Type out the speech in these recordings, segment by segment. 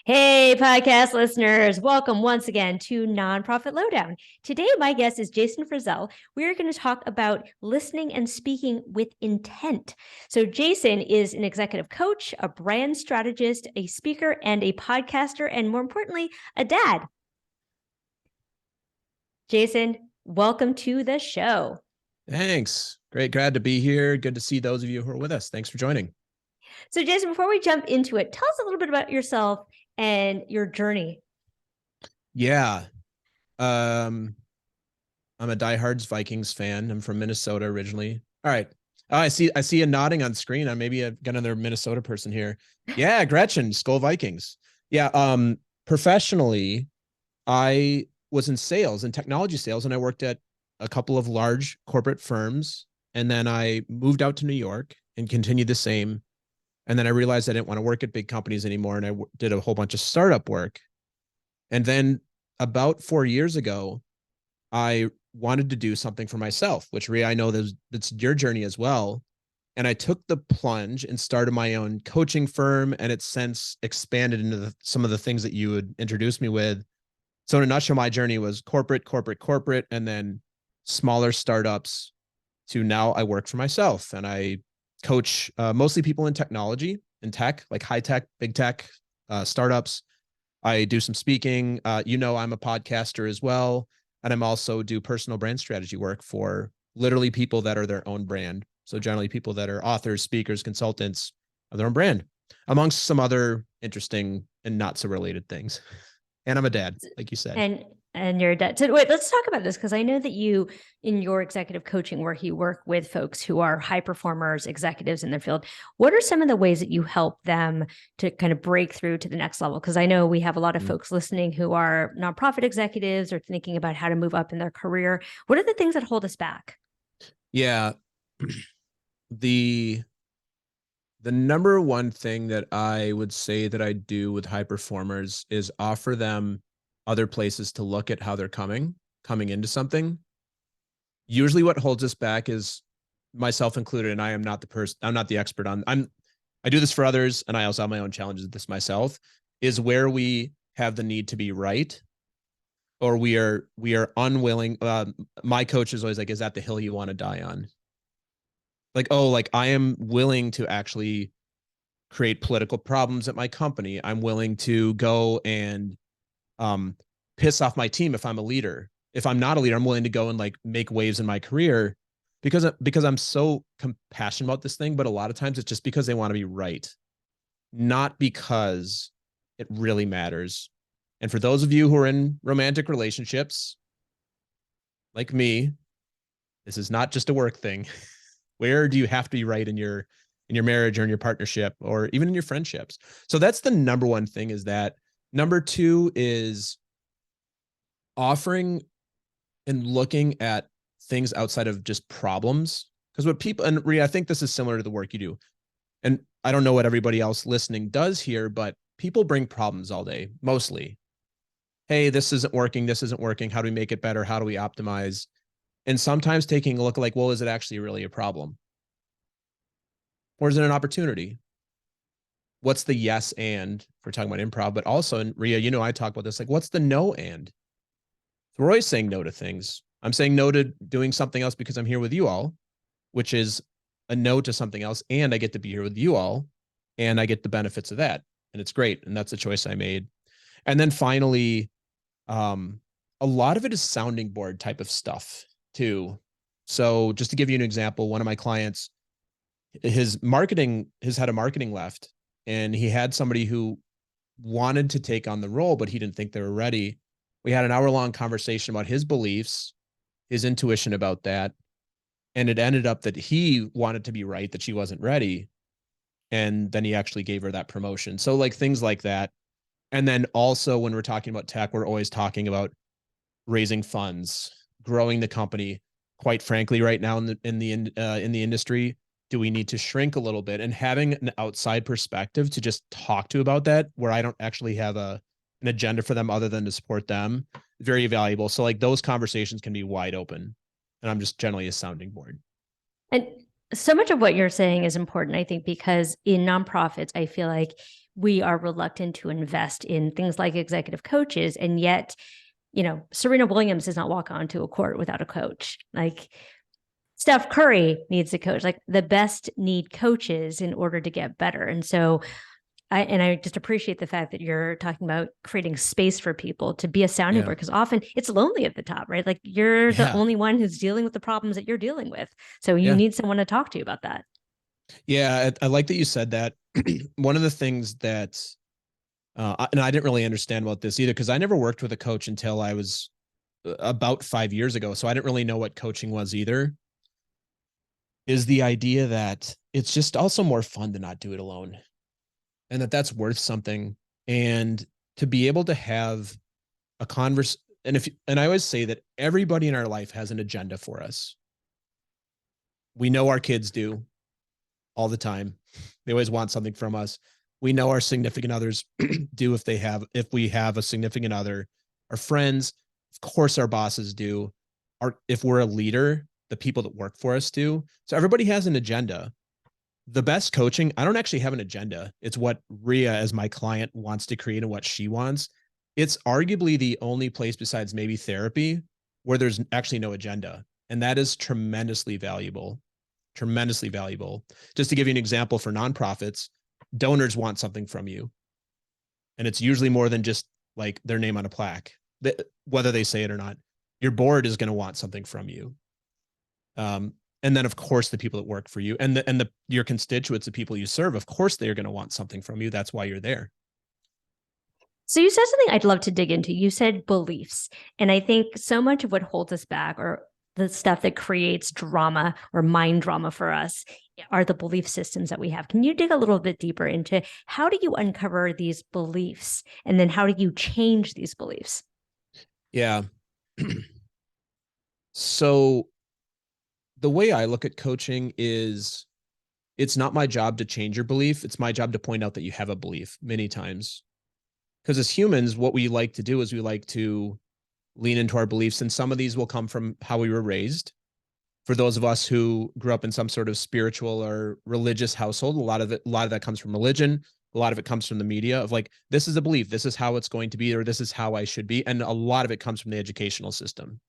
Hey, podcast listeners, welcome once again to Nonprofit Lowdown. Today, my guest is Jason Frazell. We're going to talk about listening and speaking with intent. So, Jason is an executive coach, a brand strategist, a speaker, and a podcaster, and more importantly, a dad. Jason, welcome to the show. Thanks. Great. Glad to be here. Good to see those of you who are with us. Thanks for joining. So, Jason, before we jump into it, tell us a little bit about yourself and your journey. Yeah. Um, I'm a diehards Vikings fan. I'm from Minnesota originally. All right. Oh, I see a nodding on screen. I maybe I've got another Minnesota person here. Yeah, Gretchen, Skull Vikings. Yeah. Professionally, I was in sales and technology sales, and I worked at a couple of large corporate firms. And then I moved out to New York and continued the same. And then I realized I didn't want to work at big companies anymore. And I did a whole bunch of startup work. And then about 4 years ago, I wanted to do something for myself, which Rhea, I know that's your journey as well. And I took the plunge and started my own coaching firm. And it's since expanded into some of the things that you would introduce me with. So in a nutshell, my journey was corporate, and then smaller startups to now I work for myself and I coach mostly people in technology and tech, like high tech, big tech, startups. I do some speaking. I'm a podcaster as well. And I'm also do personal brand strategy work for literally people that are their own brand. So generally people that are authors, speakers, consultants of their own brand, amongst some other interesting and not so related things. And I'm a dad, like you said. And you're dead. So wait, let's talk about this because I know that you, in your executive coaching work, you work with folks who are high performers, executives in their field. What are some of the ways that you help them to kind of break through to the next level? Because I know we have a lot of folks listening who are nonprofit executives or thinking about how to move up in their career. What are the things that hold us back? Yeah. The number one thing that I would say that I do with high performers is offer them other places to look at how they're coming into something. Usually what holds us back is myself included, and I'm not the expert on, I do this for others, and I also have my own challenges with this myself, is where we have the need to be right, or we are unwilling. My coach is always like, is that the hill you want to die on? Like, oh, like I am willing to actually create political problems at my company. I'm willing to go and piss off my team if I'm a leader. If I'm not a leader, I'm willing to go and like make waves in my career because I'm so compassionate about this thing. But a lot of times it's just because they want to be right, not because it really matters. And for those of you who are in romantic relationships, like me, this is not just a work thing. Where do you have to be right in your marriage or in your partnership or even in your friendships? So that's the number one thing. Is that number two is offering and looking at things outside of just problems. Because what people, and Rhea, I think this is similar to the work you do. And I don't know what everybody else listening does here, but people bring problems all day, mostly. Hey, this isn't working. This isn't working. How do we make it better? How do we optimize? And sometimes taking a look like, well, is it actually really a problem? Or is it an opportunity? What's the yes and, if we're talking about improv, but also, and Rhea, I talk about this, like, what's the no and? So we're always saying no to things. I'm saying no to doing something else because I'm here with you all, which is a no to something else. And I get to be here with you all and I get the benefits of that. And it's great. And that's a choice I made. And then finally, a lot of it is sounding board type of stuff too. So just to give you an example, one of my clients, his head of marketing left, and he had somebody who wanted to take on the role, but he didn't think they were ready. We had an hour-long conversation about his beliefs, his intuition about that. And it ended up that he wanted to be right, that she wasn't ready. And then he actually gave her that promotion. So like things like that. And then also when we're talking about tech, we're always talking about raising funds, growing the company. Quite frankly, right now in the industry, do we need to shrink a little bit? And having an outside perspective to just talk to about that, where I don't actually have an agenda for them other than to support them, very valuable. So like those conversations can be wide open, and I'm just generally a sounding board. And So much of what you're saying is important, I think, because in nonprofits, I feel like we are reluctant to invest in things like executive coaches. And yet, Serena Williams does not walk onto a court without a coach. Like Steph Curry needs a coach. Like the best need coaches in order to get better. And so I just appreciate the fact that you're talking about creating space for people to be a sounding Yeah. board, because often it's lonely at the top, right? Like you're the Yeah. only one who's dealing with the problems that you're dealing with. So you Yeah. need someone to talk to you about that. Yeah. I like that you said that. One of the things that, and I didn't really understand about this either, because I never worked with a coach until I was about 5 years ago. So I didn't really know what coaching was either, is the idea that it's just also more fun to not do it alone, and that's worth something. And to be able to have a converse. And I always say that everybody in our life has an agenda for us. We know our kids do all the time. They always want something from us. We know our significant others do if we have a significant other. Our friends, of course, our bosses do. If we're a leader, the people that work for us do. So everybody has an agenda. The best coaching, I don't actually have an agenda. It's what Rhea, as my client, wants to create and what she wants. It's arguably the only place besides maybe therapy where there's actually no agenda. And that is tremendously valuable. Tremendously valuable. Just to give you an example, for nonprofits, donors want something from you. And it's usually more than just like their name on a plaque, whether they say it or not. Your board is going to want something from you. And then, of course, the people that work for you and your constituents, the people you serve, of course, they're going to want something from you. That's why you're there. So you said something I'd love to dig into. You said beliefs. And I think so much of what holds us back, or the stuff that creates drama or mind drama for us, are the belief systems that we have. Can you dig a little bit deeper into how do you uncover these beliefs? And then how do you change these beliefs? Yeah. So the way I look at coaching is, it's not my job to change your belief. It's my job to point out that you have a belief many times. Because as humans, what we like to do is we like to lean into our beliefs. And some of these will come from how we were raised. For those of us who grew up in some sort of spiritual or religious household, a lot of that comes from religion. A lot of it comes from the media of like, this is a belief, this is how it's going to be, or this is how I should be. And a lot of it comes from the educational system,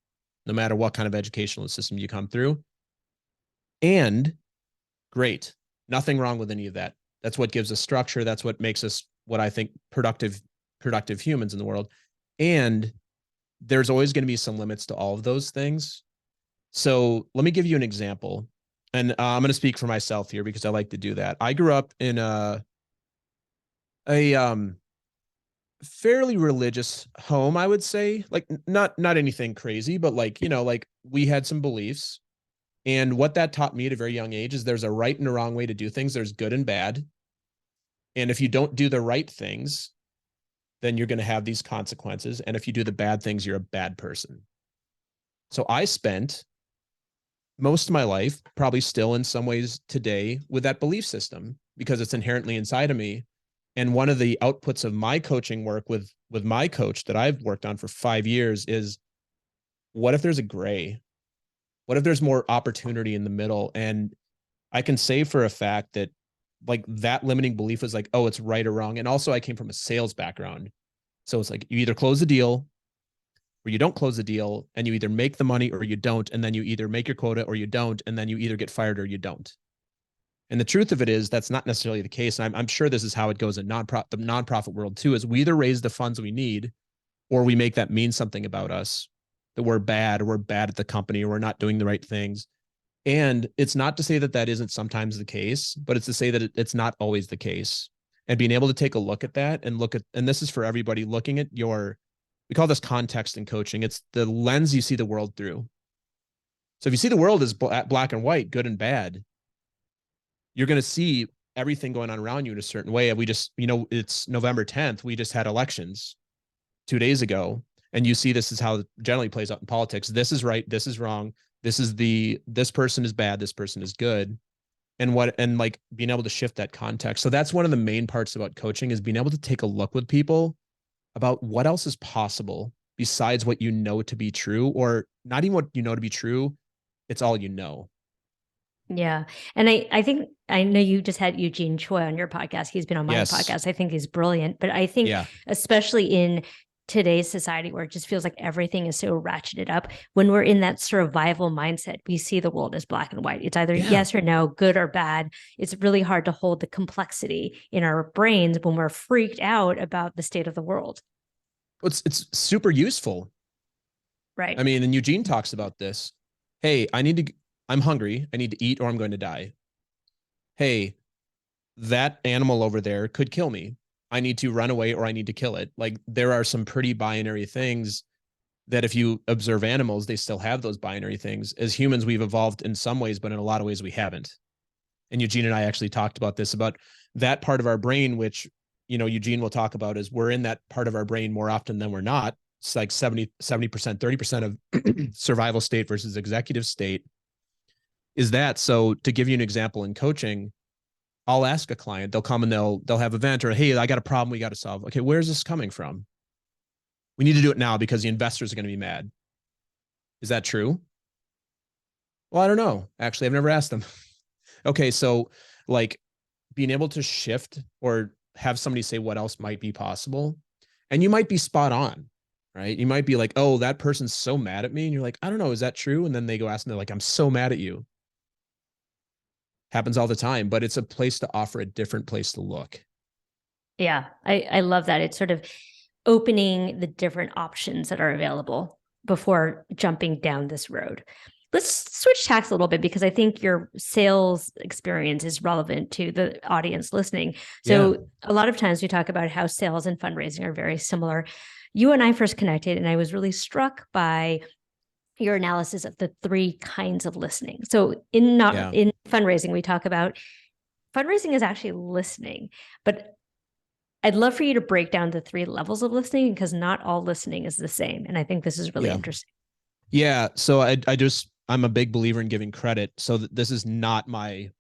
no matter what kind of educational system you come through. And great, nothing wrong with any of that. That's what gives us structure. That's what makes us, what I think, productive humans in the world. And there's always going to be some limits to all of those things. So let me give you an example. And I'm going to speak for myself here because I like to do that. I grew up in a fairly religious home, I would say. Like not anything crazy, but like, like we had some beliefs. And what that taught me at a very young age is there's a right and a wrong way to do things. There's good and bad. And if you don't do the right things, then you're going to have these consequences. And if you do the bad things, you're a bad person. So I spent most of my life, probably still in some ways today, with that belief system because it's inherently inside of me. And one of the outputs of my coaching work with my coach that I've worked on for 5 years is, what if there's a gray? What if there's more opportunity in the middle? And I can say for a fact that like that limiting belief is like, oh, it's right or wrong. And also I came from a sales background. So it's like you either close the deal or you don't close the deal, and you either make the money or you don't. And then you either make your quota or you don't. And then you either get fired or you don't. And the truth of it is that's not necessarily the case. And I'm sure this is how it goes in the nonprofit world too, is we either raise the funds we need or we make that mean something about us, that we're bad at the company, or we're not doing the right things. And it's not to say that that isn't sometimes the case, but it's to say that it's not always the case. And being able to take a look at that and this is for everybody, looking at we call this context in coaching. It's the lens you see the world through. So if you see the world as black and white, good and bad, you're going to see everything going on around you in a certain way. And we just, it's November 10th. We just had elections 2 days ago. And you see this is how it generally plays out in politics. This is right. This is wrong. This person is bad. This person is good. And like being able to shift that context. So that's one of the main parts about coaching, is being able to take a look with people about what else is possible besides what you know to be true, or not even what you know to be true. It's all you know. Yeah. And I think I know you just had Eugene Choi on your podcast. He's been on my Yes. podcast. I think he's brilliant. But I think Yeah. especially in today's society where it just feels like everything is so ratcheted up, when we're in that survival mindset, we see the world as black and white. It's either Yeah. yes or no, good or bad. It's really hard to hold the complexity in our brains when we're freaked out about the state of the world. It's super useful. I Right. mean, and Eugene talks about this. Hey, I'm hungry. I need to eat or I'm going to die. Hey, that animal over there could kill me. I need to run away or I need to kill it. Like there are some pretty binary things that if you observe animals, they still have those binary things. As humans, we've evolved in some ways, but in a lot of ways we haven't. And Eugene and I actually talked about this, about that part of our brain, which, Eugene will talk about, is we're in that part of our brain more often than we're not. It's like 70%, 30% of survival state versus executive state is that. So to give you an example in coaching, I'll ask a client, they'll come and they'll have an event, or, hey, I got a problem we got to solve. Okay, where's this coming from? We need to do it now because the investors are going to be mad. Is that true? Well, I don't know. Actually, I've never asked them. Okay, so like being able to shift or have somebody say what else might be possible, and you might be spot on, right? You might be like, oh, that person's so mad at me. And you're like, I don't know, is that true? And then they go ask and they're like, I'm so mad at you. Happens all the time, but it's a place to offer a different place to look. Yeah. I love that. It's sort of opening the different options that are available before jumping down this road. Let's switch tacks a little bit because I think your sales experience is relevant to the audience listening. Yeah. So, a lot of times we talk about how sales and fundraising are very similar. You and I first connected, and I was really struck by your analysis of the three kinds of listening. So, Yeah. in fundraising, we talk about fundraising is actually listening, but I'd love for you to break down the three levels of listening because not all listening is the same. And I think this is really Yeah. interesting. Yeah. So I'm a big believer in giving credit. So this is not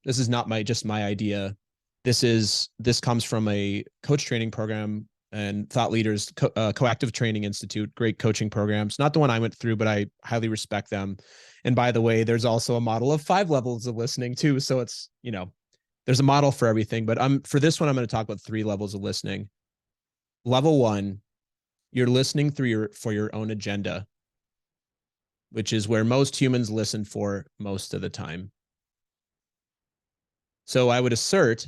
just my idea. This comes from a coach training program and thought leaders, Coactive Training Institute, great coaching programs. Not the one I went through, but I highly respect them. And by the way, there's also a model of 5 levels of listening too. So it's, there's a model for everything, but for this one, I'm going to talk about 3 levels of listening. Level 1, you're listening for your own agenda, which is where most humans listen for most of the time. So I would assert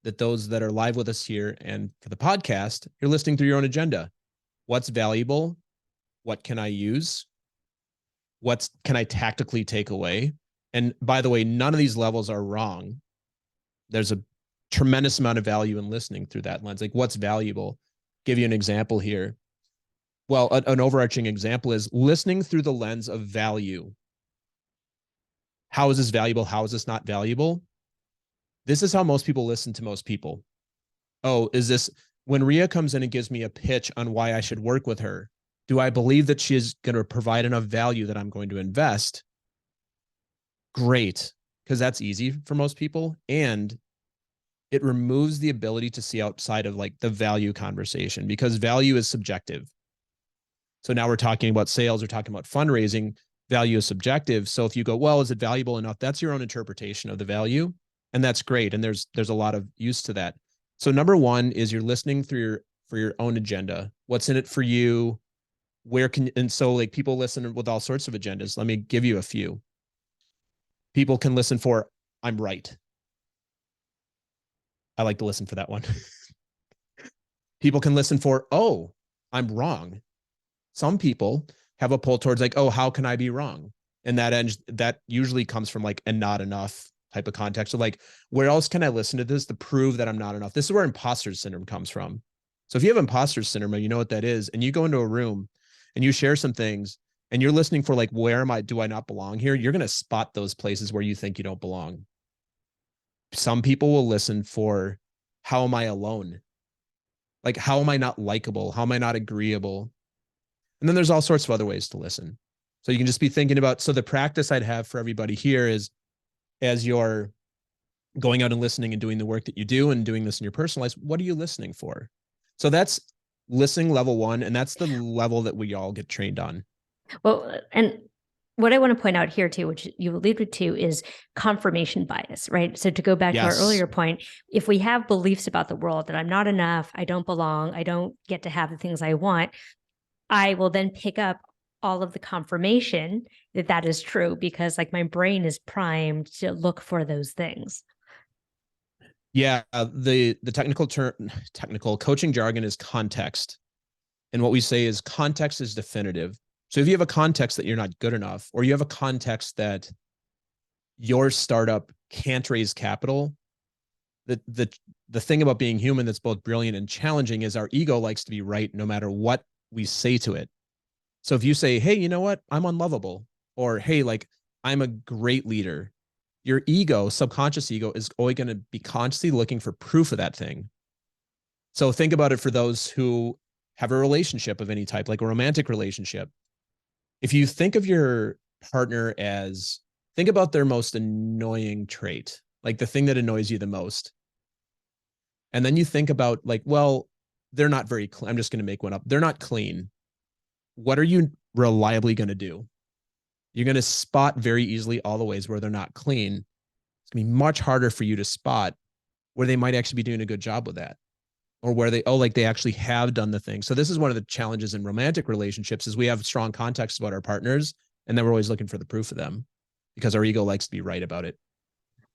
that those that are live with us here and for the podcast, you're listening through your own agenda. What's valuable? What can I use? What can I tactically take away? And by the way, none of these levels are wrong. There's a tremendous amount of value in listening through that lens. Like what's valuable? Give you an example here. Well, an overarching example is listening through the lens of value. How is this valuable? How is this not valuable? This is how most people listen to most people. Oh, is this when Ria comes in and gives me a pitch on why I should work with her? Do I believe that she is going to provide enough value that I'm going to invest? Great, because that's easy for most people. And it removes the ability to see outside of like the value conversation because value is subjective. So now we're talking about sales, we're talking about fundraising. Value is subjective. So if you go, well, is it valuable enough? That's your own interpretation of the value. And that's great. And there's a lot of use to that. So number 1 is you're listening for your own agenda. What's in it for you? And so like people listen with all sorts of agendas. Let me give you a few. People can listen for, I'm right. I like to listen for that one. People can listen for, oh, I'm wrong. Some people have a pull towards like, oh, how can I be wrong? And that usually comes from like a not enough type of context. So like, where else can I listen to this to prove that I'm not enough? This is where imposter syndrome comes from. So if you have imposter syndrome, you know what that is, and you go into a room and you share some things and you're listening for like, do I not belong here? You're going to spot those places where you think you don't belong. Some people will listen for, how am I alone? Like, how am I not likable? How am I not agreeable? And then there's all sorts of other ways to listen. So you can just be thinking about, so the practice I'd have for everybody here is as you're going out and listening and doing the work that you do and doing this in your personal life, what are you listening for? So that's listening level 1. And that's the level that we all get trained on. Well, and what I want to point out here too, which you alluded to, is confirmation bias, right? So to go back to our Yes. earlier point, if we have beliefs about the world that I'm not enough, I don't belong, I don't get to have the things I want, I will then pick up all of the confirmation that that is true because like my brain is primed to look for those things. Yeah. The technical coaching jargon is context. And what we say is context is definitive. So if you have a context that you're not good enough, or you have a context that your startup can't raise capital, the thing about being human that's both brilliant and challenging is our ego likes to be right no matter what we say to it. So if you say, hey, you know what? I'm unlovable, or hey, like I'm a great leader, your ego, subconscious ego, is always going to be constantly looking for proof of that thing. So think about it for those who have a relationship of any type, like a romantic relationship. If you think of your partner as, think about their most annoying trait, like the thing that annoys you the most. And then you think about like, well, they're not very clean. I'm just going to make one up. They're not clean. What are you reliably going to do? You're going to spot very easily all the ways where they're not clean. It's going to be much harder for you to spot where they might actually be doing a good job with that, or where they, oh, like they actually have done the thing. So this is one of the challenges in romantic relationships is we have strong context about our partners, and then we're always looking for the proof of them because our ego likes to be right about it.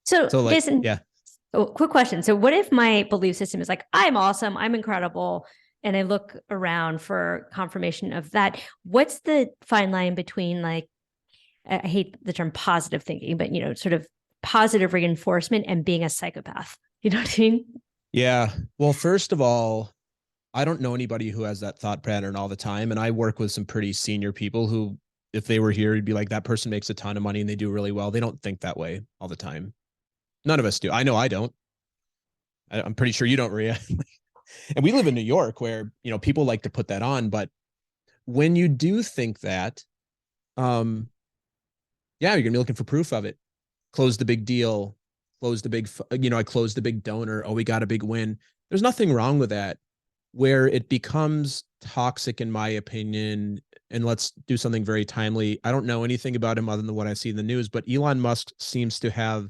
So, So like, Jason, yeah, quick question. So, what if my belief system is like, I'm awesome, I'm incredible, and I look around for confirmation of that? What's the fine line between like, I hate the term positive thinking, but sort of positive reinforcement and being a psychopath? You know what I mean? yeah. Well, first of all, I don't know anybody who has that thought pattern all the time. And I work with some pretty senior people who, if they were here, you'd be like, that person makes a ton of money and they do really well. They don't think that way all the time. None of us do. I know I don't. I'm pretty sure you don't, Ria. And we live in New York where, people like to put that on. But when you do think that, yeah, you're going to be looking for proof of it. Close the big deal, close the big, I closed the big donor. Oh, we got a big win. There's nothing wrong with that. Where it becomes toxic, in my opinion, and let's do something very timely. I don't know anything about him other than what I see in the news, but Elon Musk seems to have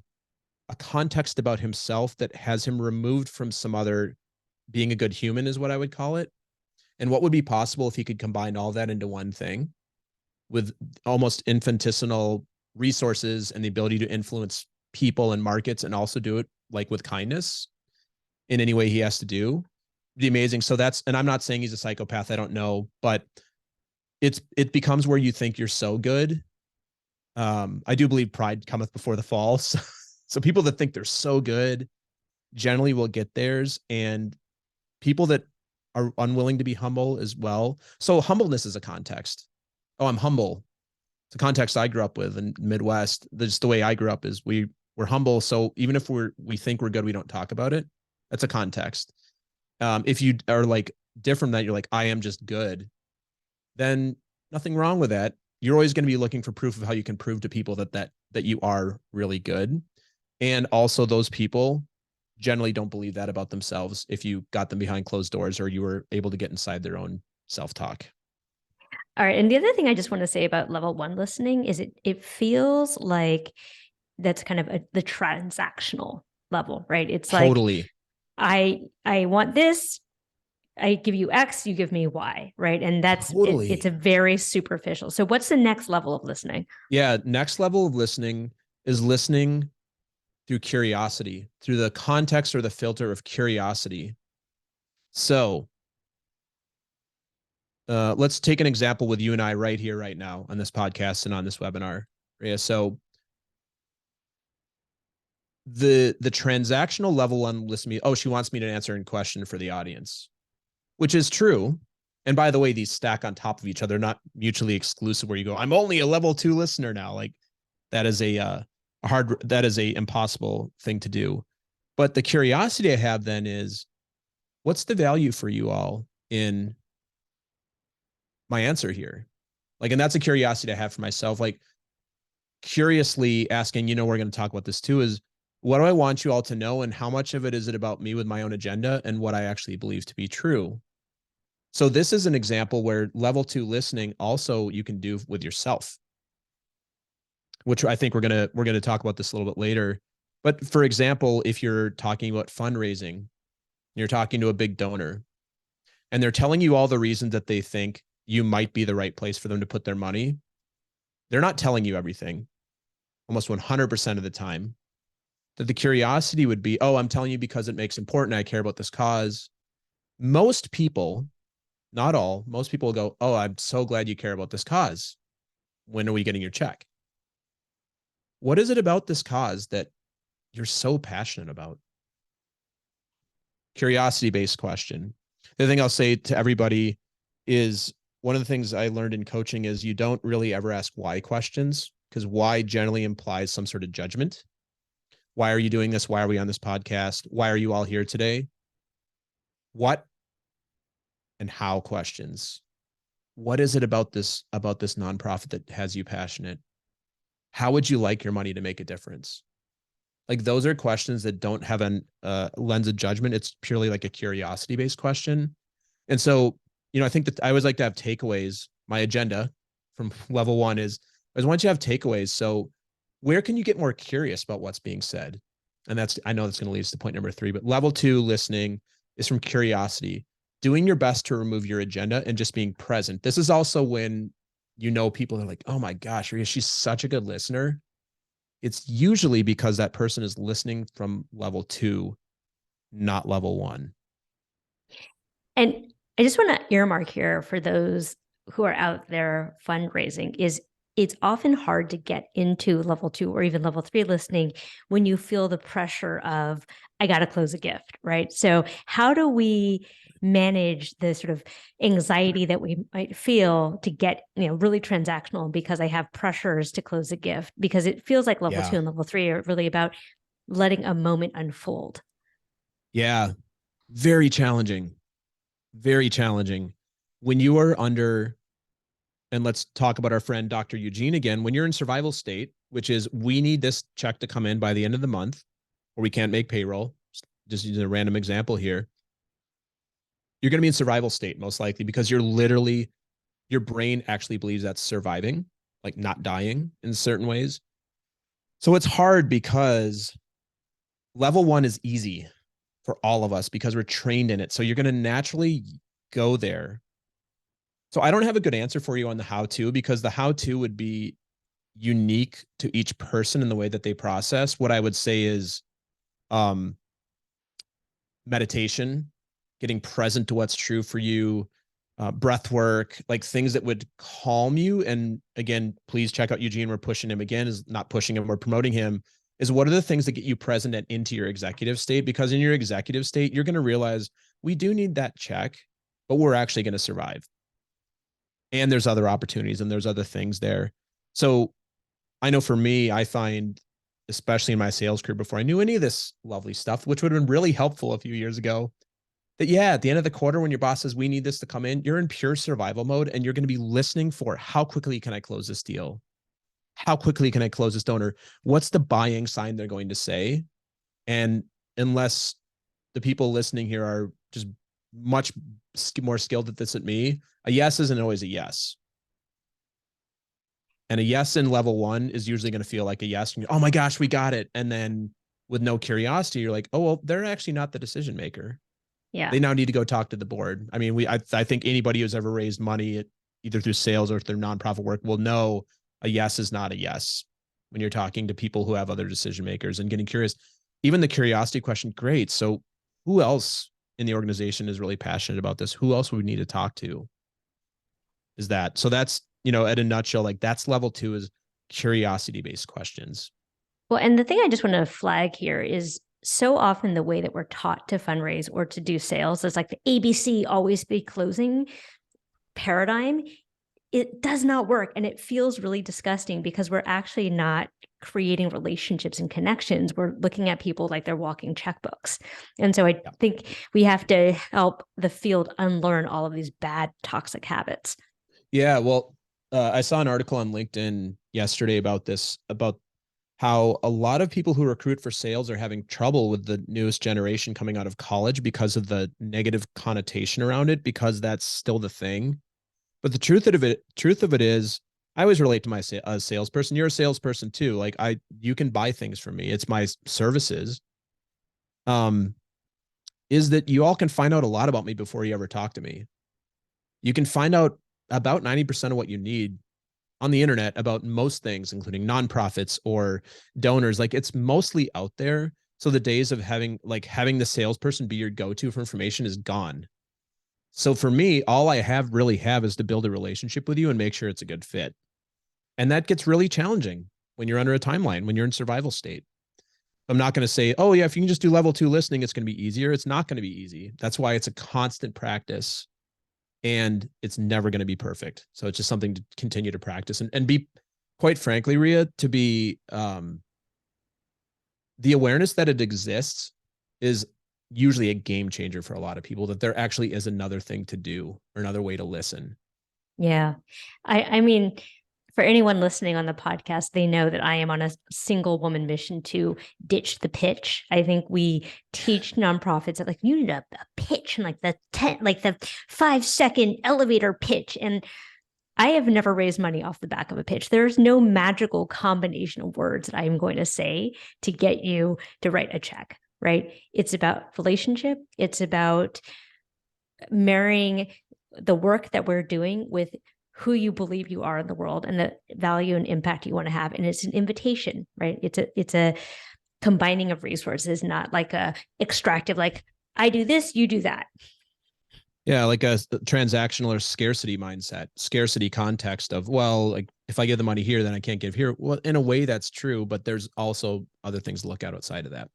a context about himself that has him removed from some other being a good human, is what I would call it. And what would be possible if he could combine all that into one thing with almost infinitesimal resources and the ability to influence people and markets and also do it like with kindness in any way he has to do. Be amazing. So that's, and I'm not saying he's a psychopath. I don't know, but it becomes where you think you're so good. I do believe pride cometh before the fall. So people that think they're so good generally will get theirs, and people that are unwilling to be humble as well. So humbleness is a context. Oh, I'm humble. It's a context I grew up with in the Midwest. Just the way I grew up is we're humble. So even if we think we're good, we don't talk about it. That's a context. If you are like different than that, you're like, I am just good, then nothing wrong with that. You're always going to be looking for proof of how you can prove to people that you are really good. And also those people generally don't believe that about themselves if you got them behind closed doors or you were able to get inside their own self-talk. All right. And the other thing I just want to say about level one listening is it feels like that's kind of the transactional level, right? It's like Totally. I want this, I give you X, you give me Y, right? And that's it, it's Totally. a very superficial. So what's the next level of listening? Yeah. Next level of listening is listening through curiosity, through the context or the filter of curiosity. So let's take an example with you and I right here, right now on this podcast and on this webinar. Yeah. So the transactional level on listen me, oh, she wants me to answer a question for the audience, which is true. And by the way, these stack on top of each other, not mutually exclusive where you go, I'm only a level 2 listener now. Like that is that is a impossible thing to do. But the curiosity I have then is, what's the value for you all in my answer here? Like, and that's a curiosity I have for myself. Like curiously asking, we're going to talk about this too, is what do I want you all to know? And how much of it is it about me with my own agenda and what I actually believe to be true? So this is an example where level 2 listening also you can do with yourself. which I think we're gonna talk about this a little bit later. But for example, if you're talking about fundraising, you're talking to a big donor, and they're telling you all the reasons that they think you might be the right place for them to put their money. They're not telling you everything, almost 100% of the time. That the curiosity would be, oh, I'm telling you because it makes important. I care about this cause. Most people, not all, most people will go, oh, I'm so glad you care about this cause. When are we getting your check? What is it about this cause that you're so passionate about? Curiosity-based question. The other thing I'll say to everybody is one of the things I learned in coaching is you don't really ever ask why questions, because why generally implies some sort of judgment. Why are you doing this? Why are we on this podcast? Why are you all here today? What and how questions. What is it about this nonprofit that has you passionate? How would you like your money to make a difference? Like those are questions that don't have an lens of judgment. It's purely like a curiosity based question. And so, I think that I always like to have takeaways. My agenda from level 1 is I want you to have takeaways. So where can you get more curious about what's being said? And I know that's going to lead us to point number 3, but level 2 listening is from curiosity, doing your best to remove your agenda and just being present. This is also when, people are like, oh my gosh, she's such a good listener. It's usually because that person is listening from level 2, not level 1. And I just want to earmark here for those who are out there fundraising is it's often hard to get into level 2 or even level 3 listening when you feel the pressure of, I got to close a gift, right? So how do we manage the sort of anxiety that we might feel to get, really transactional because I have pressures to close a gift? Because it feels like level 2 and level 3 are really about letting a moment unfold. Yeah. Very challenging. Very challenging. When you are under, and let's talk about our friend Dr. Eugene again, when you're in survival state, which is we need this check to come in by the end of the month, or we can't make payroll, just using a random example here, you're going to be in survival state most likely because your brain actually believes that's surviving, like not dying in certain ways. So it's hard because level 1 is easy for all of us because we're trained in it. So you're going to naturally go there. So I don't have a good answer for you on the how-to because the how-to would be unique to each person in the way that they process. What I would say is meditation, getting present to what's true for you, breath work, like things that would calm you. And again, please check out Eugene. We're pushing him again, is not pushing him, we're promoting him. Is what are the things that get you present and into your executive state? Because in your executive state, you're going to realize we do need that check, but we're actually going to survive. And there's other opportunities and there's other things there. So I know for me, I find, especially in my sales career before I knew any of this lovely stuff, which would have been really helpful a few years ago, that at the end of the quarter, when your boss says, we need this to come in, you're in pure survival mode and you're going to be listening for how quickly can I close this deal? How quickly can I close this donor? What's the buying sign they're going to say? And unless the people listening here are just much more skilled at this than me, a yes isn't always a yes. And a yes in level 1 is usually going to feel like a yes. Oh my gosh, we got it. And then with no curiosity, you're like, oh, well, they're actually not the decision maker. Yeah. They now need to go talk to the board. I mean, I think anybody who's ever raised money either through sales or through nonprofit work will know a yes is not a yes when you're talking to people who have other decision makers and getting curious. Even the curiosity question, great. So who else in the organization is really passionate about this? Who else would we need to talk to? Is that, so that's, at a nutshell, like that's level 2 is curiosity-based questions. Well, and the thing I just want to flag here is so often the way that we're taught to fundraise or to do sales is like the ABC, always be closing paradigm. It does not work. And it feels really disgusting because we're actually not creating relationships and connections. We're looking at people like they're walking checkbooks. And so I think we have to help the field unlearn all of these bad, toxic habits. Yeah. Well, I saw an article on LinkedIn yesterday about this, about how a lot of people who recruit for sales are having trouble with the newest generation coming out of college because of the negative connotation around it, because that's still the thing. But the truth of it is I always relate to my salesperson. You're a salesperson too. Like you can buy things from me. It's my services. Um, is that you all can find out a lot about me before you ever talk to me. You can find out about 90% of what you need on the internet about most things, including nonprofits or donors. Like it's mostly out there. So the days of having the salesperson be your go-to for information is gone. So for me, all I really have is to build a relationship with you and make sure it's a good fit. And that gets really challenging when you're under a timeline, when you're in survival state. I'm not going to say, oh yeah, if you can just do level 2 listening, it's going to be easier. It's not going to be easy. That's why it's a constant practice and it's never going to be perfect. So it's just something to continue to practice and be, quite frankly, Ria, to be, the awareness that it exists is usually a game changer for a lot of people, that there actually is another thing to do or another way to listen. Yeah. I mean, for anyone listening on the podcast, they know that I am on a single woman mission to ditch the pitch. I think we teach nonprofits that like you need a pitch and like the 5-second elevator pitch. And I have never raised money off the back of a pitch. There's no magical combination of words that I am going to say to get you to write a check, right? It's about relationship. It's about marrying the work that we're doing with who you believe you are in the world and the value and impact you want to have. And it's an invitation, right? It's a combining of resources, not like a extractive, like I do this, you do that. Yeah, like a transactional or scarcity mindset, scarcity context of, well, like if I give the money here, then I can't give here. Well, in a way that's true, but there's also other things to look at outside of that.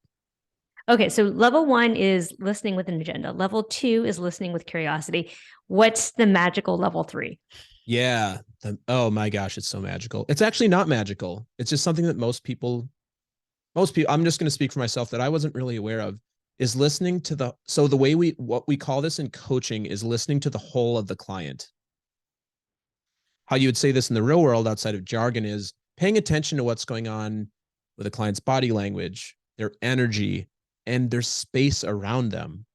Okay, so level 1 is listening with an agenda. Level 2 is listening with curiosity. What's the magical level 3? Yeah. Oh my gosh, it's so magical. It's actually not magical. It's just something that most people, I'm just going to speak for myself, that I wasn't really aware of, is listening to the way what we call this in coaching is listening to the whole of the client. How you would say this in the real world outside of jargon is paying attention to what's going on with a client's body language, their energy, and their space around them.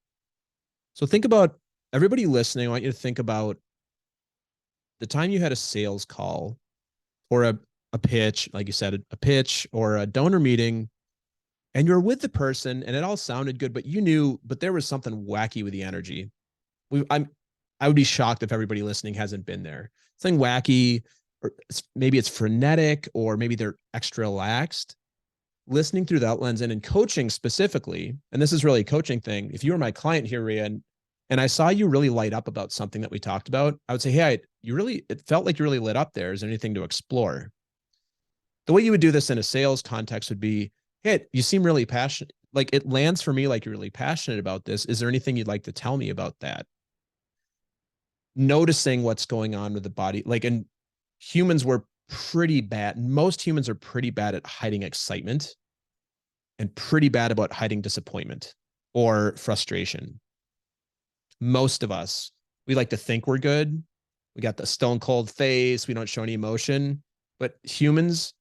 So think about everybody listening. I want you to think about the time you had a sales call or a pitch, like you said, a pitch or a donor meeting, and you're with the person and it all sounded good, but there was something wacky with the energy. I would be shocked if everybody listening hasn't been there. Something wacky, or maybe it's frenetic, or maybe they're extra relaxed. Listening through that lens, and in coaching specifically, and this is really a coaching thing. If you were my client here, Ria, and I saw you really light up about something that we talked about, I would say, hey, it felt like you really lit up there. Is there anything to explore? The way you would do this in a sales context would be, hey, you seem really passionate. Like it lands for me like you're really passionate about this. Is there anything you'd like to tell me about that? Noticing what's going on with the body. And humans were pretty bad. Most humans are pretty bad at hiding excitement and pretty bad about hiding disappointment or frustration. Most of us, we like to think we're good. We got the stone cold face. We don't show any emotion, but humans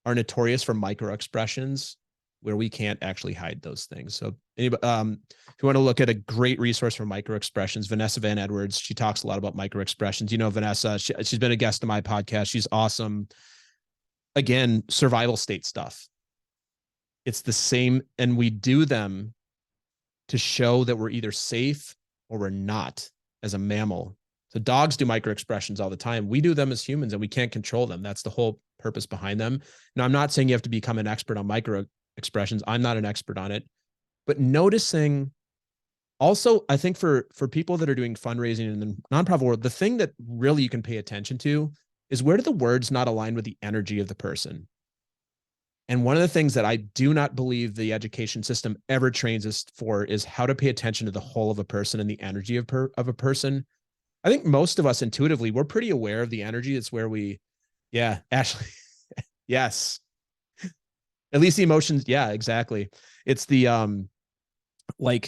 are notorious for micro expressions where we can't actually hide those things. So if you want to look at a great resource for micro expressions, Vanessa Van Edwards, she talks a lot about micro expressions. You know, Vanessa, she's been a guest on my podcast. She's awesome. Again, survival state stuff. It's the same. And we do them to show that we're either safe or we're not as a mammal. So dogs do micro expressions all the time. We do them as humans and we can't control them. That's the whole purpose behind them. Now, I'm not saying you have to become an expert on micro expressions. I'm not an expert on it, but noticing also, I think for people that are doing fundraising in the nonprofit world, the thing that really you can pay attention to is where do the words not align with the energy of the person? And one of the things that I do not believe the education system ever trains us for is how to pay attention to the whole of a person and the energy of a person. I think most of us intuitively, we're pretty aware of the energy. It's where yeah, Ashley, yes. At least the emotions. Yeah, exactly. It's the, when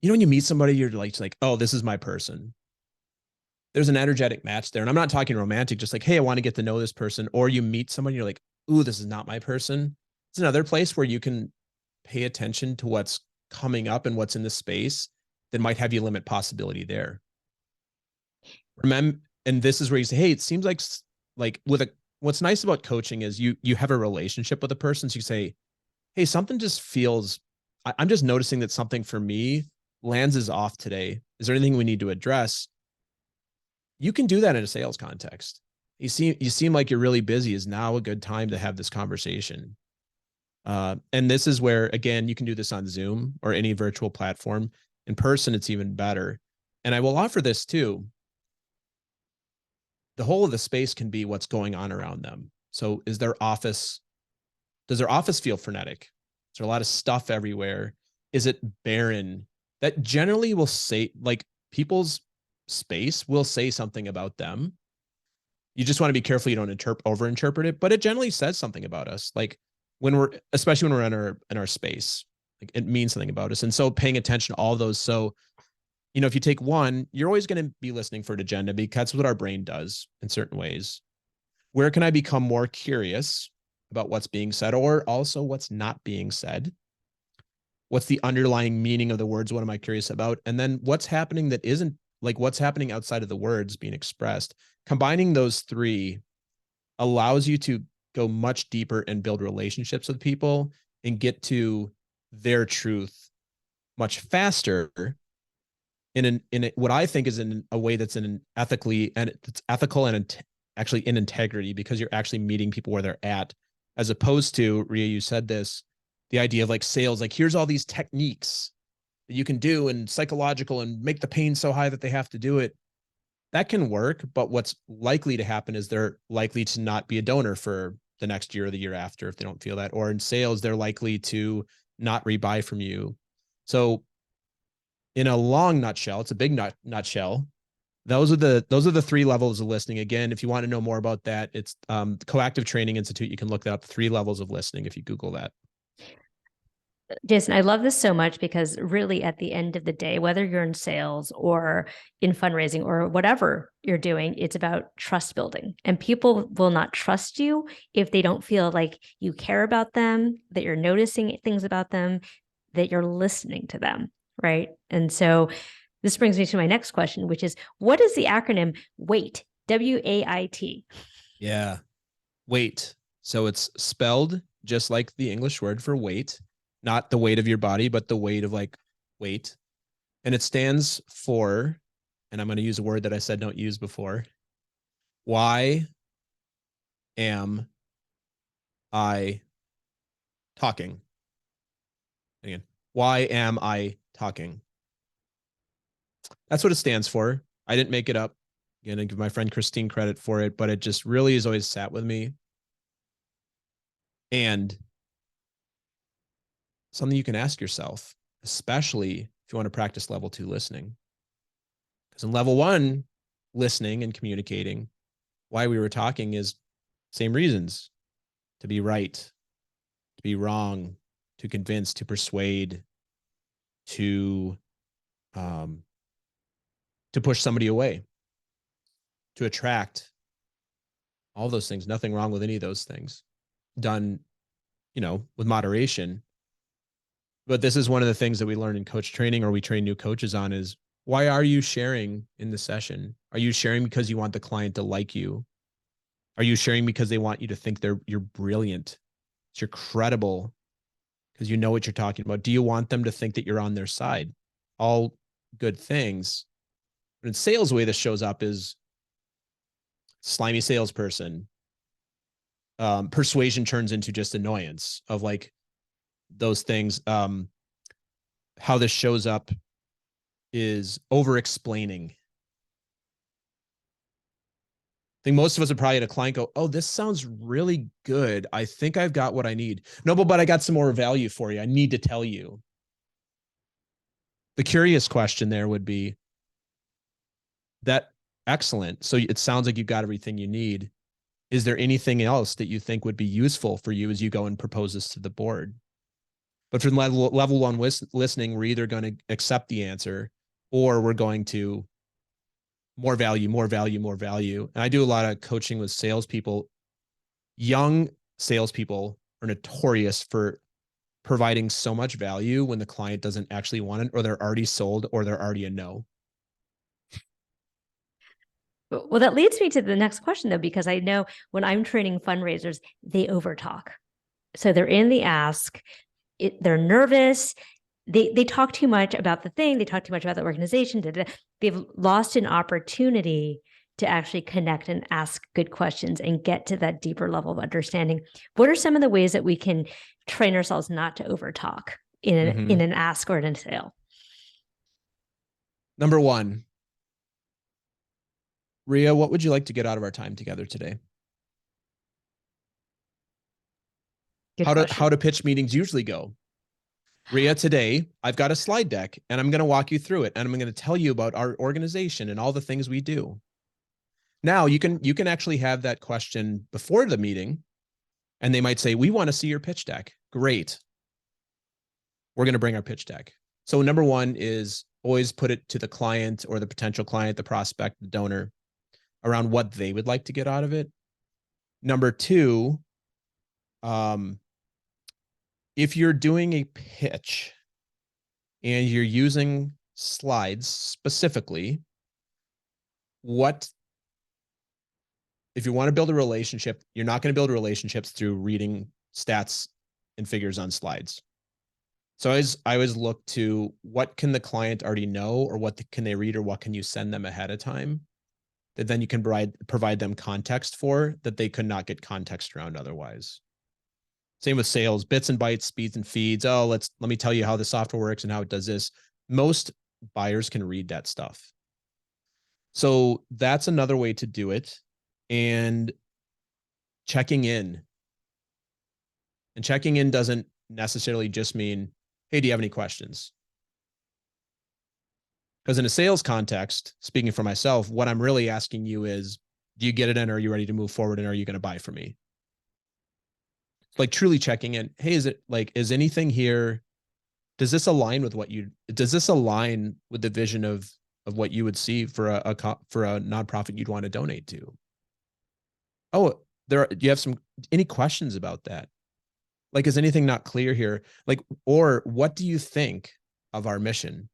you meet somebody, you're like, oh, this is my person. There's an energetic match there. And I'm not talking romantic, just like, hey, I want to get to know this person. Or you meet someone, you're like, ooh, this is not my person. It's another place where you can pay attention to what's coming up and what's in the space that might have you limit possibility there. Remember, and this is where you say, hey, it seems like what's nice about coaching is you have a relationship with a person. So you say, hey, something just feels, I'm just noticing that something for me lands is off today. Is there anything we need to address? You can do that in a sales context. You seem like you're really busy. Is now a good time to have this conversation? And this is where, again, you can do this on Zoom or any virtual platform. In person, it's even better. And I will offer this too. The whole of the space can be what's going on around them. So does their office feel frenetic? Is there a lot of stuff everywhere? Is it barren? That generally will say, like, people's space will say something about them. You just want to be careful you don't overinterpret it, but it generally says something about us. Like especially when we're in our space, like it means something about us. And so paying attention to all those. So, if you take one, you're always going to be listening for an agenda because that's what our brain does in certain ways. Where can I become more curious about what's being said or also what's not being said? What's the underlying meaning of the words? What am I curious about? And then what's happening that isn't, like, what's happening outside of the words being expressed? Combining those three allows you to go much deeper and build relationships with people and get to their truth much faster what I think is in a way that's it's ethical and actually in integrity, because you're actually meeting people where they're at, as opposed to, Ria, you said this, the idea of like sales, like here's all these techniques that you can do and psychological and make the pain so high that they have to do it. That can work, but what's likely to happen is they're likely to not be a donor for the next year or the year after if they don't feel that. Or in sales, they're likely to not rebuy from you. So in a long nutshell, it's a big nutshell. Those are the three levels of listening. Again, if you want to know more about that, it's the Coactive Training Institute. You can look that up. 3 levels of listening if you Google that. Jason, I love this so much because really at the end of the day, whether you're in sales or in fundraising or whatever you're doing, it's about trust building. And people will not trust you if they don't feel like you care about them, that you're noticing things about them, that you're listening to them, right? And so this brings me to my next question, which is, what is the acronym WAIT? WAIT. Yeah. Weight. So it's spelled just like the English word for weight, not the weight of your body, but the weight of like weight. And it stands for, and I'm going to use a word that I said don't use before. Why am I talking? Again, why am I talking? That's what it stands for. I didn't make it up. Again, I give my friend Christine credit for it, but it just really has always sat with me. And something you can ask yourself, especially if you want to practice level 2 listening. Because in level 1, listening and communicating, why we were talking is same reasons: to be right, to be wrong, to convince, to persuade, to push somebody away, to attract, all those things. Nothing wrong with any of those things done, with moderation. But this is one of the things that we learn in coach training, or we train new coaches on, is why are you sharing in the session? Are you sharing because you want the client to like you? Are you sharing because they want you to think you're brilliant? You're credible because you know what you're talking about. Do you want them to think that you're on their side? All good things. But in sales, the way this shows up is slimy salesperson. Persuasion turns into just annoyance of like those things. How this shows up is over explaining. I think most of us would probably at a client go, oh, this sounds really good. I think I've got what I need. No, but I got some more value for you. I need to tell you. The curious question there would be that excellent. So it sounds like you've got everything you need. Is there anything else that you think would be useful for you as you go and propose this to the board? But for level 1 listening, we're either going to accept the answer or we're going to more value, more value, more value. And I do a lot of coaching with salespeople. Young salespeople are notorious for providing so much value when the client doesn't actually want it, or they're already sold, or they're already a no. Well, that leads me to the next question, though, because I know when I'm training fundraisers, they overtalk. So they're in the ask, they're nervous. They talk too much about the thing. They talk too much about the organization. They've lost an opportunity to actually connect and ask good questions and get to that deeper level of understanding. What are some of the ways that we can train ourselves not to overtalk in an ask or in a sale? Number one, Ria, what would you like to get out of our time together today? Good How question. do pitch meetings usually go? Ria, today I've got a slide deck and I'm going to walk you through it and I'm going to tell you about our organization and all the things we do. Now you can actually have that question before the meeting and they might say, we want to see your pitch deck. Great. We're going to bring our pitch deck. So number one is always put it to the client or the potential client, the prospect, the donor, around what they would like to get out of it. Number two, if you're doing a pitch and you're using slides specifically, if you want to build a relationship, you're not going to build relationships through reading stats and figures on slides. So I always look to what can the client already know, or what can they read, or what can you send them ahead of time that then you can provide them context for that they could not get context around otherwise. Same with sales, bits and bytes, speeds and feeds. Oh, let me tell you how the software works and how it does this. Most buyers can read that stuff. So that's another way to do it. And checking in. And checking in doesn't necessarily just mean, hey, do you have any questions? Because in a sales context, speaking for myself, what I'm really asking you is, do you get it in? Or are you ready to move forward? And are you going to buy from me? Like truly checking in. Hey, is anything here? Does this align with does this align with the vision of what you would see for a nonprofit you'd want to donate to? Oh, do you have any questions about that? Like, is anything not clear here? Like, or what do you think of our mission?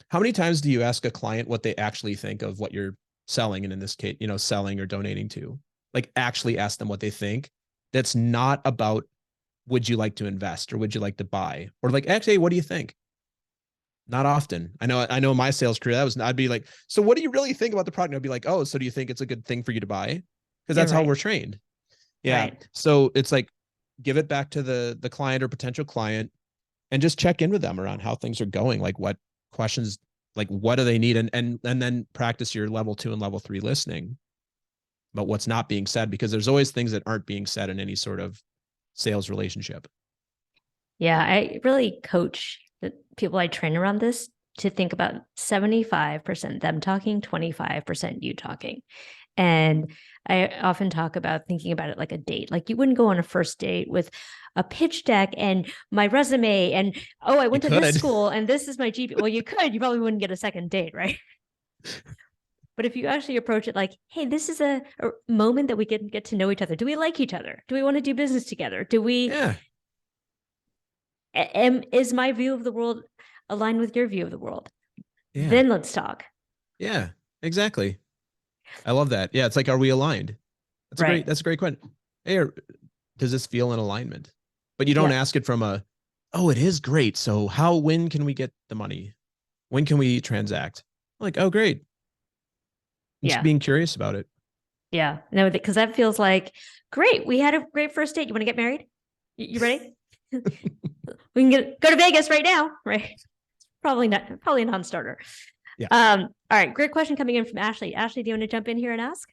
How many times do you ask a client what they actually think of what you're selling? And in this case, selling or donating to, like actually ask them what they think. That's not about, would you like to invest or would you like to buy? Or like, actually, what do you think? Not often. I know in my sales career, I'd be like, so what do you really think about the product? And I'd be like, oh, so do you think it's a good thing for you to buy? Because that's how we're trained. Yeah. Right. So it's like, give it back to the client or potential client and just check in with them around how things are going. Like what questions, like what do they need? And then practice your level 2 and level 3 listening about what's not being said, because there's always things that aren't being said in any sort of sales relationship. Yeah, I really coach the people I train around this to think about 75% them talking, 25% you talking. And I often talk about thinking about it like a date. Like you wouldn't go on a first date with a pitch deck and my resume and, oh, I went to this school and this is my GPA. Well, you probably wouldn't get a second date, right? But if you actually approach it like, hey, this is a moment that we can get to know each other. Do we like each other? Do we want to do business together? Do we? Yeah. Is my view of the world aligned with your view of the world? Yeah. Then let's talk. Yeah, exactly. I love that. Yeah. It's like, are we aligned? That's a great question. Hey, does this feel in alignment? But you don't ask it from oh, it is great. So when can we get the money? When can we transact? Like, oh, great. Just being curious about it. Yeah. No, because that feels like, great. We had a great first date. You want to get married? You ready? We can go to Vegas right now, right? Probably a non-starter. Yeah. All right. Great question coming in from Ashley. Ashley, do you want to jump in here and ask?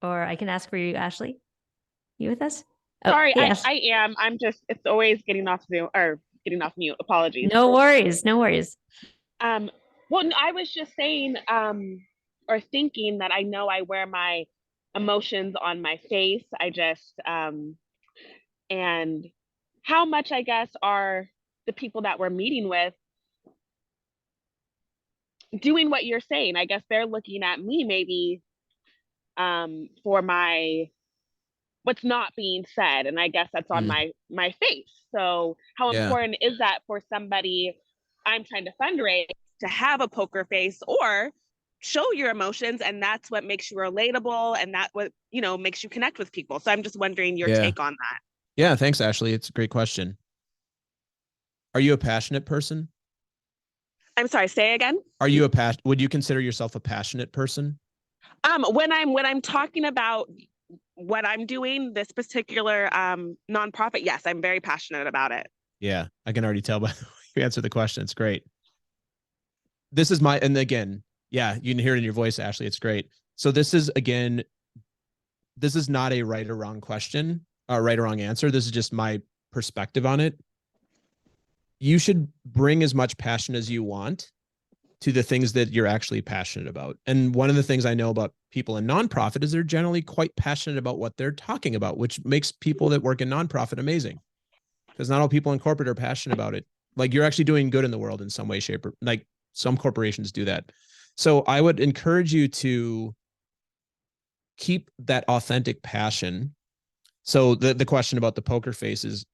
Or I can ask for you, Ashley. You with us? Oh, sorry, I am. I'm just, it's always getting off Zoom or getting off mute. Apologies. No worries. No worries. Well, I was just saying, or thinking that I know I wear my emotions on my face. And how much, I guess, are the people that we're meeting with doing what you're saying? I guess they're looking at me maybe for my what's not being said, and I guess that's on my face. So how Yeah. important is that for somebody I'm trying to fundraise to have a poker face or show your emotions, and that's what makes you relatable, and that what makes you connect with people. So I'm just wondering your Yeah. take on that. Yeah. Thanks, Ashley. It's a great question. Are you a passionate person? I'm sorry, say again. Would you consider yourself a passionate person? When I'm talking about what I'm doing, this particular nonprofit, yes, I'm very passionate about it. Yeah, I can already tell by the way you answer the question. It's great. And again, yeah, you can hear it in your voice, Ashley. It's great. So this is not a right or wrong question, right or wrong answer. This is just my perspective on it. You should bring as much passion as you want to the things that you're actually passionate about. And one of the things I know about people in nonprofit is they're generally quite passionate about what they're talking about, which makes people that work in nonprofit amazing. Because not all people in corporate are passionate about it. Like, you're actually doing good in the world in some way, shape, or like some corporations do that. So I would encourage you to keep that authentic passion. So the question about the poker face is,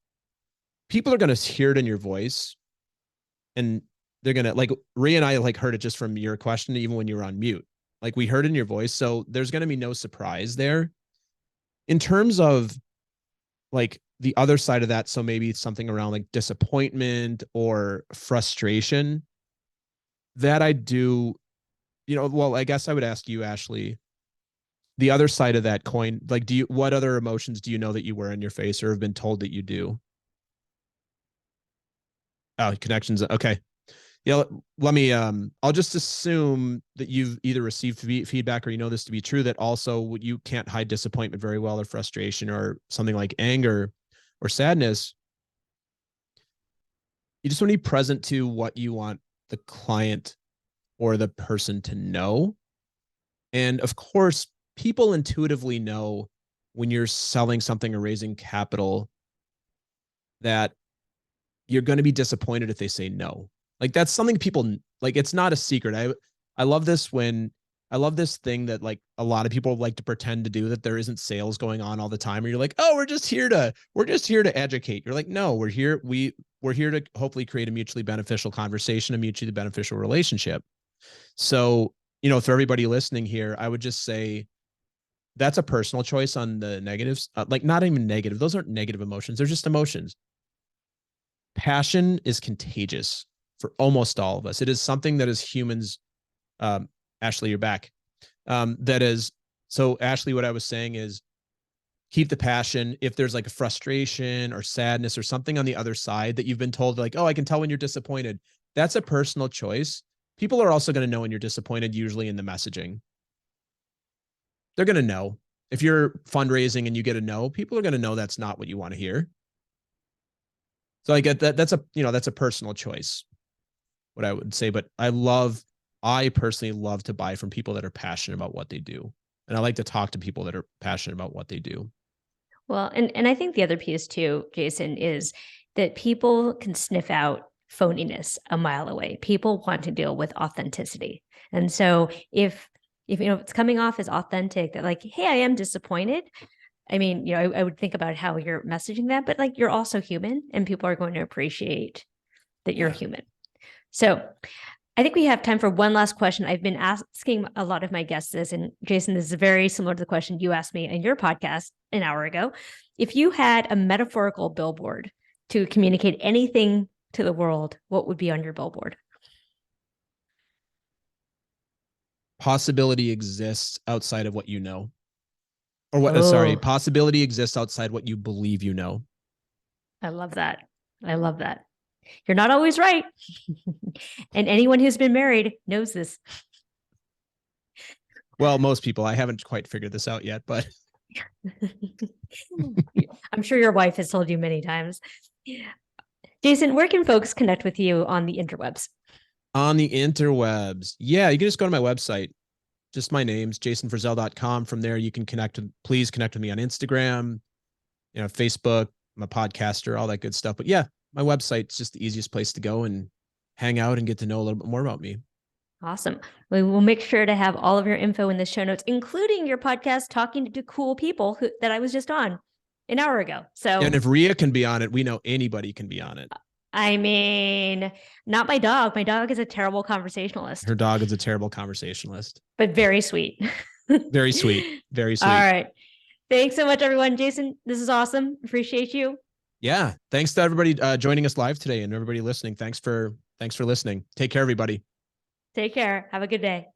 people are going to hear it in your voice, and they're going to, like, Rhea and I like heard it just from your question, even when you were on mute. Like, we heard it in your voice. So there's going to be no surprise there. In terms of like the other side of that, so maybe something around like disappointment or frustration, that I do, well, I guess I would ask you, Ashley, the other side of that coin, like, what other emotions do you know that you wear in your face or have been told that you do? Oh, connections. Okay. Yeah. Let me, I'll just assume that you've either received feedback or this to be true, that also you can't hide disappointment very well, or frustration, or something like anger or sadness. You just want to be present to what you want the client or the person to know. And of course, people intuitively know when you're selling something or raising capital that you're going to be disappointed if they say no. Like, that's something people, like, it's not a secret. I love this thing that like a lot of people like to pretend to do, that there isn't sales going on all the time. Or you're like, oh, we're just here to educate. You're like, no, we're here to hopefully create a mutually beneficial conversation, a mutually beneficial relationship. So, for everybody listening here, I would just say that's a personal choice on the negatives. Like, not even negative. Those aren't negative emotions. They're just emotions. Passion is contagious for almost all of us. It is something that as humans, Ashley, you're back. That is, so Ashley, what I was saying is, keep the passion. If there's like a frustration or sadness or something on the other side that you've been told, like, oh, I can tell when you're disappointed, that's a personal choice. People are also going to know when you're disappointed, usually in the messaging. They're going to know. If you're fundraising and you get a no, people are going to know that's not what you want to hear. So I get that. That's a personal choice, what I would say. But I personally love to buy from people that are passionate about what they do. And I like to talk to people that are passionate about what they do. Well, and I think the other piece too, Jason, is that people can sniff out phoniness a mile away. People want to deal with authenticity. And so if it's coming off as authentic, that like, hey, I am disappointed. I mean, I would think about how you're messaging that, but like, you're also human, and people are going to appreciate that you're human. So I think we have time for one last question. I've been asking a lot of my guests this, and Jason, this is very similar to the question you asked me in your podcast an hour ago. If you had a metaphorical billboard to communicate anything to the world, what would be on your billboard? Possibility exists outside of what you know. Or what? Oh, Possibility exists outside what you believe you know. I love that. I love that. You're not always right. And anyone who's been married knows this. Well, most people. I haven't quite figured this out yet, but I'm sure your wife has told you many times. Jason, where can folks connect with you on the interwebs? On the interwebs, yeah, you can just go to my website. Just my name's jasonfrazell.com. From there, you can please connect with me on Instagram, Facebook. I'm a podcaster, all that good stuff. But yeah, my website's just the easiest place to go and hang out and get to know a little bit more about me. Awesome. We will make sure to have all of your info in the show notes, including your podcast, talking to cool people that I was just on an hour ago. So, And if Rhea can be on it, we know anybody can be on it. I mean, not my dog. My dog is a terrible conversationalist. Her dog is a terrible conversationalist, but very sweet. Very sweet. Very sweet. All right. Thanks so much, everyone. Jason, this is awesome. Appreciate you. Yeah. Thanks to everybody joining us live today and everybody listening. Thanks for listening. Take care, everybody. Take care. Have a good day.